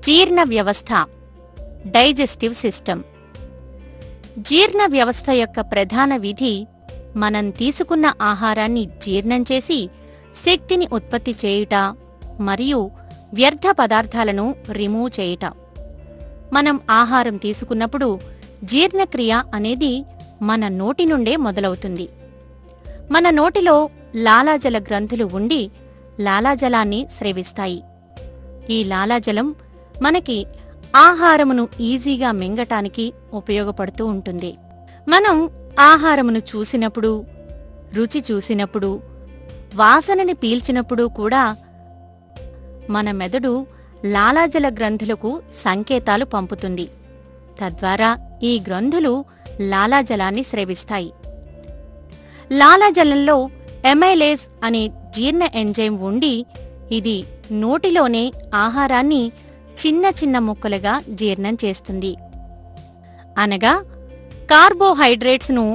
జీర్ణ వ్యవస్థ, digestive system. జీర్ణ వ్యవస్థ యొక్క ప్రధాన విధి మనం తీసుకున్న ఆహారాన్ని జీర్ణం చేసి శక్తిని ఉత్పత్తి చేయుట మరియు వ్యర్థ పదార్థాలను రిమూవ్ చేయుట. మనం ఆహారం తీసుకున్నప్పుడు జీర్ణక్రియ అనేది మన నోటి నుండే మొదలవుతుంది. మన నోటిలో లాలాజల గ్రంథులు ఉండి లాలాజలాన్ని స్రవిస్తాయి. ఈ లాలాజలం మనకి ఆహారమును ఈజీగా మింగటానికి ఉపయోగపడుతూ ఉంటుంది. మనం ఆహారమును చూసినప్పుడు, రుచి చూసినప్పుడు, వాసనని పీల్చినప్పుడు కూడా మన మెదడు లాలాజల గ్రంథులకు సంకేతాలు పంపుతుంది. తద్వారా ఈ గ్రంథులు లాలాజలాన్ని స్రవిస్తాయి. లాలాజలంలో ఎమైలేజ్ అనే జీర్ణ ఎంజైమ్ ఉండి ఇది నోటిలోనే ఆహారాన్ని చిన్న చిన్న ముక్కలుగా జీర్ణం చేస్తుంది. అనగా కార్బోహైడ్రేట్స్ను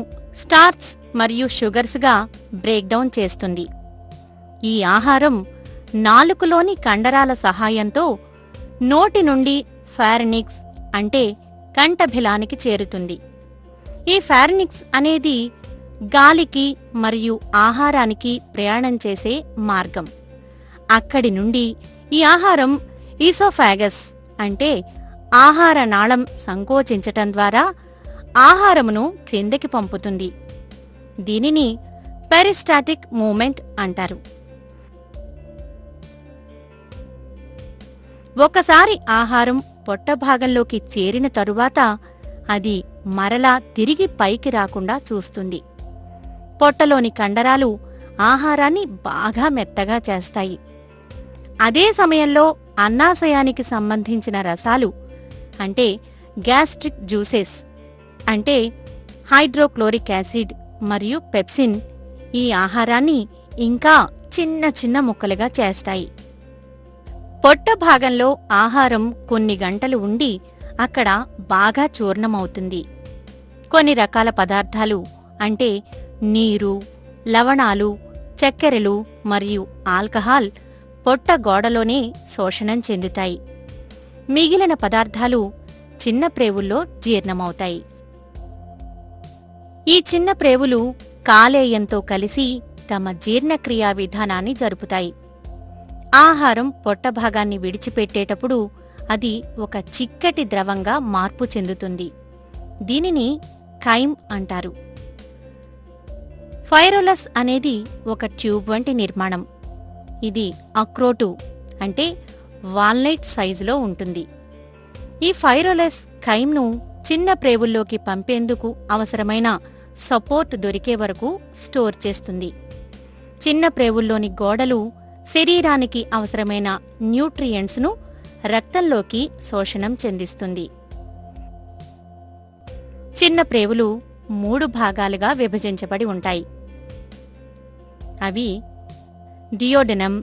స్టార్చ్ మరియు షుగర్స్గా బ్రేక్డౌన్ చేస్తుంది. ఈ ఆహారం నాలుకలోని కండరాల సహాయంతో నోటి నుండి ఫారినిక్స్ అంటే కంఠభిలానికి చేరుతుంది. ఈ ఫారినిక్స్ అనేది గాలికి మరియు ఆహారానికి ప్రయాణం చేసే మార్గం. అక్కడి నుండి ఈ ఆహారం ఈసోఫాగస్ అంటే ఆహార నాళం సంకోచించటం ద్వారా ఆహారమును క్రిందకి పంపుతుంది. దీనిని పెరిస్టాటిక్ మూమెంట్ అంటారు. ఒకసారి ఆహారం పొట్టభాగంలోకి చేరిన తరువాత అది మరలా తిరిగి పైకి రాకుండా చూస్తుంది. పొట్టలోని కండరాలు ఆహారాన్ని బాగా మెత్తగా చేస్తాయి. అదే సమయంలో అన్నాశయానికి సంబంధించిన రసాలు అంటే గ్యాస్ట్రిక్ జ్యూసెస్ అంటే హైడ్రోక్లోరిక్ యాసిడ్ మరియు పెప్సిన్ ఈ ఆహారాన్ని ఇంకా చిన్న చిన్న ముక్కలుగా చేస్తాయి. పొట్ట భాగంలో ఆహారం కొన్ని గంటలు ఉండి అక్కడ బాగా చూర్ణమవుతుంది. కొన్ని రకాల పదార్థాలు అంటే నీరు, లవణాలు, చక్కెరలు మరియు ఆల్కహాల్ పొట్ట గోడలోనే శోషణం చెందుతాయి. మిగిలిన పదార్థాలు చిన్న ప్రేవుల్లో జీర్ణమవుతాయి. ఈ చిన్న ప్రేవులు కాలేయంతో కలిసి తమ జీర్ణక్రియా విధానాన్ని జరుపుతాయి. ఆహారం పొట్టభాగాన్ని విడిచిపెట్టేటప్పుడు అది ఒక చిక్కటి ద్రవంగా మార్పు చెందుతుంది. దీనిని ఖైమ్ అంటారు. ఫైరోలస్ అనేది ఒక ట్యూబ్ వంటి నిర్మాణం. ఇది అక్రోటు అంటే వాల్నట్ సైజులో ఉంటుంది. ఈ ఫైరోలస్ ఖైమ్ను చిన్న ప్రేవుల్లోకి పంపేందుకు అవసరమైన సపోర్ట్ దొరికే వరకు స్టోర్ చేస్తుంది. చిన్న ప్రేవుల్లోని గోడలు శరీరానికి అవసరమైన న్యూట్రియంట్స్ను రక్తంలోకి శోషణం చెందిస్తుంది. చిన్న ప్రేవులు 3 భాగాలుగా విభజించబడి ఉంటాయి. అవి డియోడెనమ్,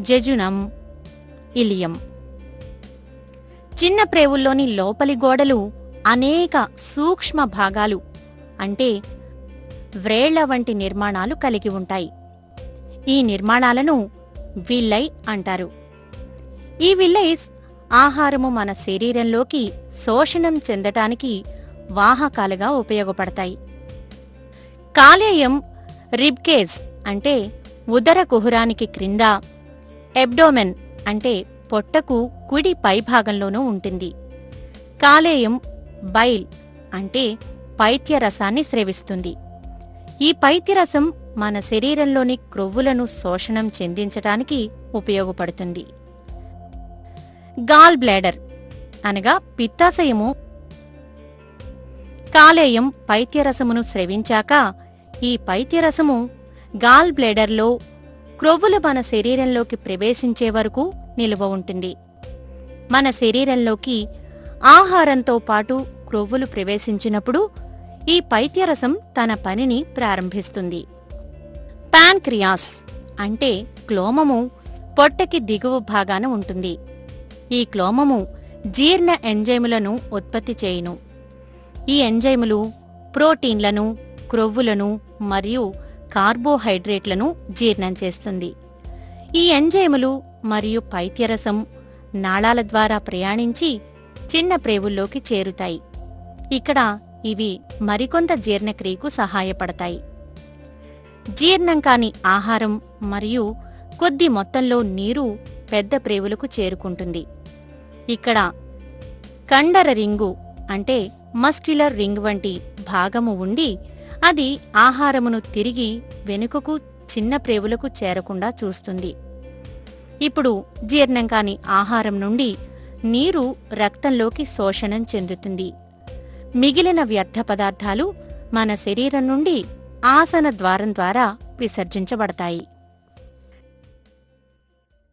జెజునమ్, ఇలియం. చిన్న ప్రేవుల్లోని లోపలి గోడలు అనేక సూక్ష్మ భాగాలు అంటే వ్రేళ్ల వంటి నిర్మాణాలు కలిగి ఉంటాయి. ఈ నిర్మాణాలను విల్లై అంటారు. ఈ విల్లైస్ ఆహారము మన శరీరంలోకి శోషణం చెందటానికి వాహకాలుగా ఉపయోగపడతాయి. కాలేయం రిబ్కేజ్ అంటే ఉదర కుహరానికి క్రింద, ఎబ్డోమెన్ అంటే పొట్టకు కుడి పైభాగంలోనూ ఉంటుంది. కాలేయం బైల్ అంటే పైత్యరసాన్ని స్రవిస్తుంది. ఈ పైత్యరసం మన శరీరంలోని క్రొవ్వులను శోషణం చెందించటానికి ఉపయోగపడుతుంది. గాల్ బ్లాడర్ అనగా పిత్తాశయము కాలేయం పైత్యరసమును స్రవించాక ఈ పైత్యరసము గాల్ బ్లాడర్లో క్రొవ్వులు మన శరీరంలోకి ప్రవేశించే వరకు నిలువ ఉంటుంది. మన శరీరంలోకి ఆహారంతో పాటు క్రొవ్వులు ప్రవేశించినప్పుడు ఈ పైత్యరసం తన పనిని ప్రారంభిస్తుంది. పాన్క్రియాస్ అంటే క్లోమము పొట్టకి దిగువ భాగాన ఉంటుంది. ఈ క్లోమము జీర్ణ ఎంజైములను ఉత్పత్తి చేయును. ఈ ఎంజైములు ప్రోటీన్లను, క్రొవ్వులను మరియు కార్బోహైడ్రేట్లను జీర్ణం చేస్తుంది. ఈ ఎంజైములు మరియు పైత్యరసం నాళాల ద్వారా ప్రయాణించి చిన్న ప్రేవుల్లోకి చేరుతాయి. ఇక్కడ ఇవి మరికొంత జీర్ణక్రియకు సహాయపడతాయి. జీర్ణం కాని ఆహారం మరియు కొద్ది మొత్తంలో నీరు పెద్ద ప్రేవులకు చేరుకుంటుంది. ఇక్కడ కండర రింగు అంటే మస్క్యులర్ రింగ్ వంటి భాగము ఉండి అది ఆహారమును తిరిగి వెనుకకు చిన్న ప్రేవులకు చేరకుండా చూస్తుంది. ఇప్పుడు జీర్ణం కాని ఆహారం నుండి నీరు రక్తంలోకి శోషణం చెందుతుంది. మిగిలిన వ్యర్థ పదార్థాలు మన శరీరం నుండి ఆసన ద్వారం ద్వారా విసర్జించబడతాయి.